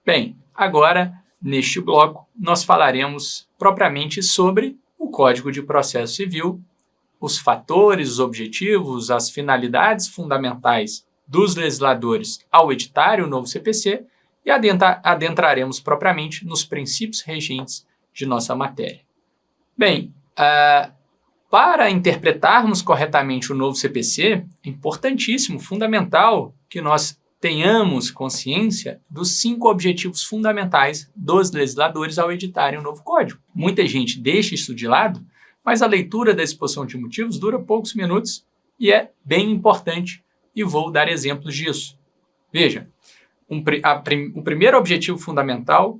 Bem, agora, neste bloco, nós falaremos propriamente sobre o Código de Processo Civil, os fatores, os objetivos, as finalidades fundamentais dos legisladores ao editarem o novo CPC e adentraremos propriamente nos princípios regentes de nossa matéria. Bem, para interpretarmos corretamente o novo CPC, é importantíssimo, fundamental, que nós tenhamos consciência dos 5 objetivos fundamentais dos legisladores ao editarem o novo código. Muita gente deixa isso de lado, mas a leitura da exposição de motivos dura poucos minutos e é bem importante, e vou dar exemplos disso. Veja, o primeiro objetivo fundamental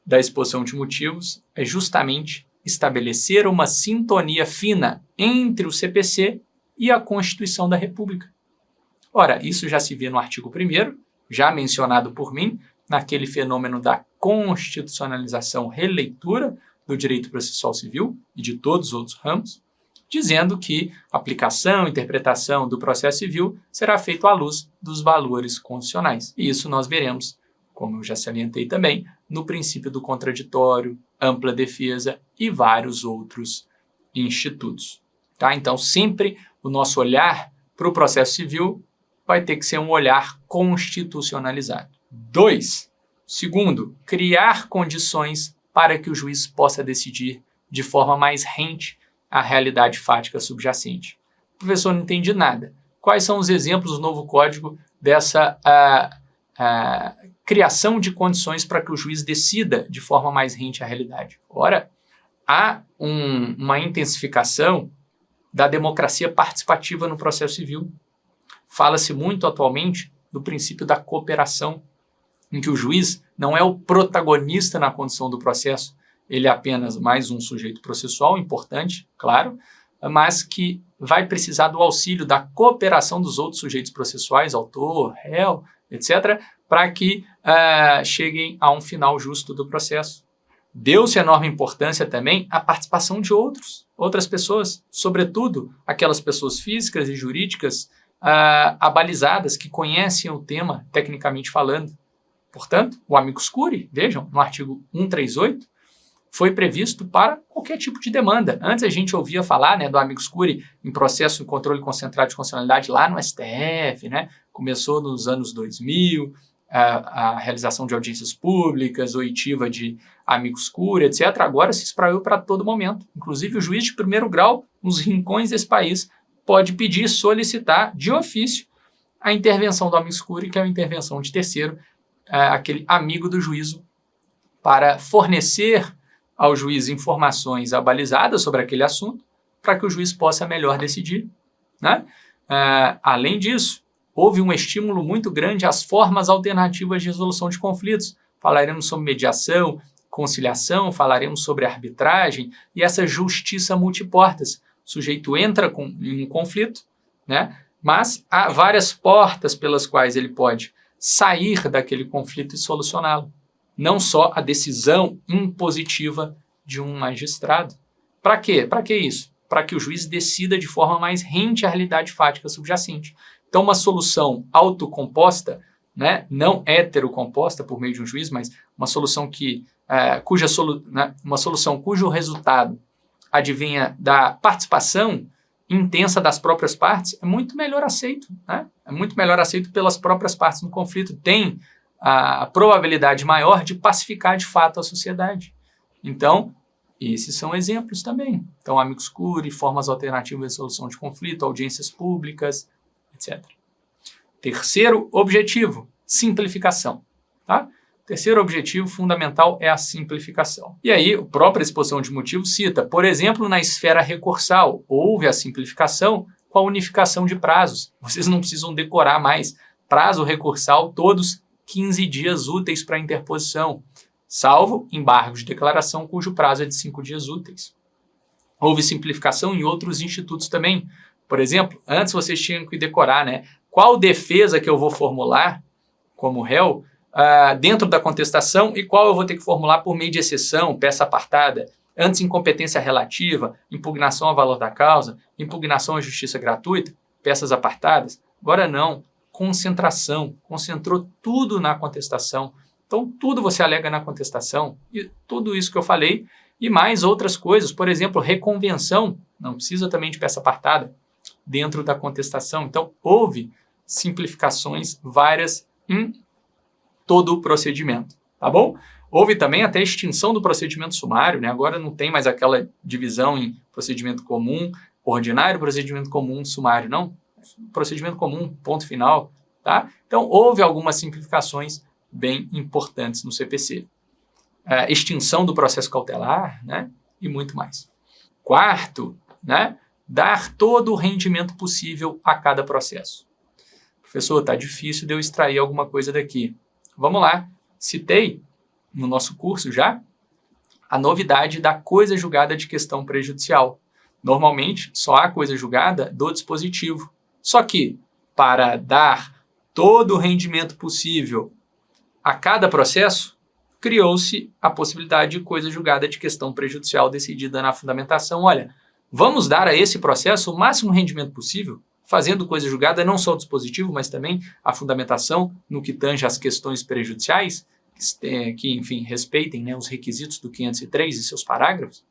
da exposição de motivos é justamente estabelecer uma sintonia fina entre o CPC e a Constituição da República. Ora, isso já se vê no artigo 1º, já mencionado por mim, naquele fenômeno da constitucionalização releitura do direito processual civil e de todos os outros ramos, dizendo que a aplicação e interpretação do processo civil será feita à luz dos valores constitucionais. E isso nós veremos, como eu já salientei também, no princípio do contraditório, ampla defesa e vários outros institutos. Tá? Então, sempre o nosso olhar para o processo civil vai ter que ser um olhar constitucionalizado. 2. Segundo, criar condições para que o juiz possa decidir de forma mais rente à realidade fática subjacente. O professor não entende nada. Quais são os exemplos do novo código dessa criação de condições para que o juiz decida de forma mais rente à realidade? Ora, há uma intensificação da democracia participativa no processo civil. Fala-se muito atualmente do princípio da cooperação, em que o juiz não é o protagonista na condução do processo, ele é apenas mais um sujeito processual, importante, claro, mas que vai precisar do auxílio, da cooperação dos outros sujeitos processuais, autor, réu, etc., para que cheguem a um final justo do processo. Deu-se enorme importância também à participação de outras pessoas, sobretudo aquelas pessoas físicas e jurídicas abalizadas, que conhecem o tema tecnicamente falando. Portanto, o amicus curiae, vejam, no artigo 138, foi previsto para qualquer tipo de demanda. Antes a gente ouvia falar, do amicus curiae em processo de controle concentrado de constitucionalidade lá no STF, começou nos anos 2000, a realização de audiências públicas, oitiva de amicus curiae, etc. Agora se espraiou para todo momento. Inclusive o juiz de primeiro grau, nos rincões desse país, pode pedir, solicitar de ofício a intervenção do amicus curiae, que é uma intervenção de terceiro, aquele amigo do juízo, para fornecer ao juiz informações abalizadas sobre aquele assunto, para que o juiz possa melhor decidir. Além disso, houve um estímulo muito grande às formas alternativas de resolução de conflitos. Falaremos sobre mediação, conciliação, falaremos sobre arbitragem e essa justiça multiportas. O sujeito entra em um conflito, mas há várias portas pelas quais ele pode sair daquele conflito e solucioná-lo. Não só a decisão impositiva de um magistrado. Para quê? Para que isso? Para que o juiz decida de forma mais rente à realidade fática subjacente. Então, uma solução autocomposta, não heterocomposta por meio de um juiz, mas uma solução cujo resultado advinha da participação intensa das próprias partes, é muito melhor aceito. É muito melhor aceito pelas próprias partes no conflito. Tem a probabilidade maior de pacificar de fato a sociedade. Então, esses são exemplos também. Então, amicus curiae, formas alternativas de resolução de conflito, audiências públicas, etc. Terceiro objetivo, simplificação. Terceiro objetivo fundamental é a simplificação. E aí, a própria exposição de motivos cita, por exemplo, na esfera recursal, houve a simplificação com a unificação de prazos. Vocês não precisam decorar mais. Prazo recursal, todos 15 dias úteis para interposição, salvo embargos de declaração cujo prazo é de 5 dias úteis. Houve simplificação em outros institutos também. Por exemplo, antes vocês tinham que decorar, qual defesa que eu vou formular como réu dentro da contestação e qual eu vou ter que formular por meio de exceção, peça apartada, antes incompetência relativa, impugnação a valor da causa, impugnação à justiça gratuita, peças apartadas. Agora não. Concentração, concentrou tudo na contestação, Então, tudo você alega na contestação, e tudo isso que eu falei, e mais outras coisas, por exemplo, reconvenção, não precisa também de peça apartada dentro da contestação. Então, houve simplificações várias em todo o procedimento, tá bom? Houve também até a extinção do procedimento sumário, né? Agora não tem mais aquela divisão em procedimento comum, ordinário, procedimento comum, sumário, não. Procedimento comum, ponto final, tá? Então, houve algumas simplificações bem importantes no CPC. Extinção do processo cautelar, né? E muito mais. Quarto, né? Dar todo o rendimento possível a cada processo. Professor, tá difícil de eu extrair alguma coisa daqui. Vamos lá. Citei no nosso curso já a novidade da coisa julgada de questão prejudicial. Normalmente, só há coisa julgada do dispositivo. Só que, para dar todo o rendimento possível a cada processo, criou-se a possibilidade de coisa julgada de questão prejudicial decidida na fundamentação. Olha, vamos dar a esse processo o máximo rendimento possível, fazendo coisa julgada não só o dispositivo, mas também a fundamentação no que tange às questões prejudiciais, que enfim, respeitem, né, os requisitos do 503 e seus parágrafos.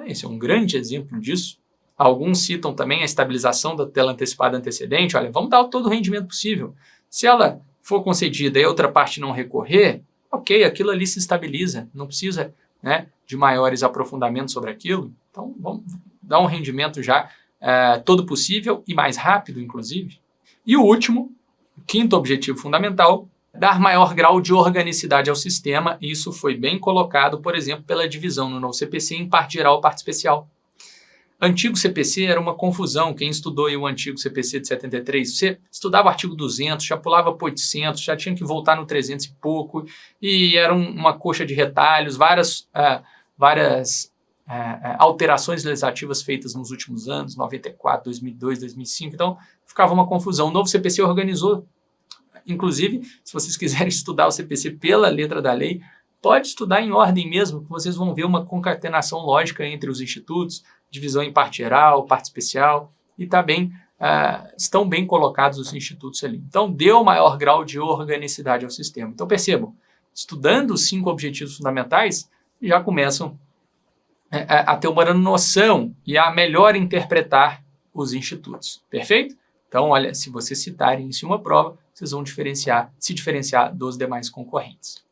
Esse é um grande exemplo disso. Alguns citam também a estabilização da tutela antecipada antecedente. Olha, vamos dar todo o rendimento possível. Se ela for concedida e a outra parte não recorrer, ok, aquilo ali se estabiliza, não precisa, né, de maiores aprofundamentos sobre aquilo. Então, vamos dar um rendimento já todo possível e mais rápido, inclusive. E o último, o quinto objetivo fundamental, dar maior grau de organicidade ao sistema. Isso foi bem colocado, por exemplo, pela divisão no novo CPC em parte geral e parte especial. Antigo CPC era uma confusão. Quem estudou aí o antigo CPC de 73, você estudava o artigo 200, já pulava para 800, já tinha que voltar no 300 e pouco, e era uma coxa de retalhos, várias alterações legislativas feitas nos últimos anos, 94, 2002, 2005, então ficava uma confusão. O novo CPC organizou, inclusive, se vocês quiserem estudar o CPC pela letra da lei, pode estudar em ordem mesmo, que vocês vão ver uma concatenação lógica entre os institutos, divisão em parte geral, parte especial, e estão bem colocados os institutos ali. Então, deu maior grau de organicidade ao sistema. Então, percebam, estudando os 5 objetivos fundamentais, já começam a ter uma noção e a melhor interpretar os institutos. Perfeito? Então, olha, se vocês citarem isso em uma prova, vocês vão se diferenciar dos demais concorrentes.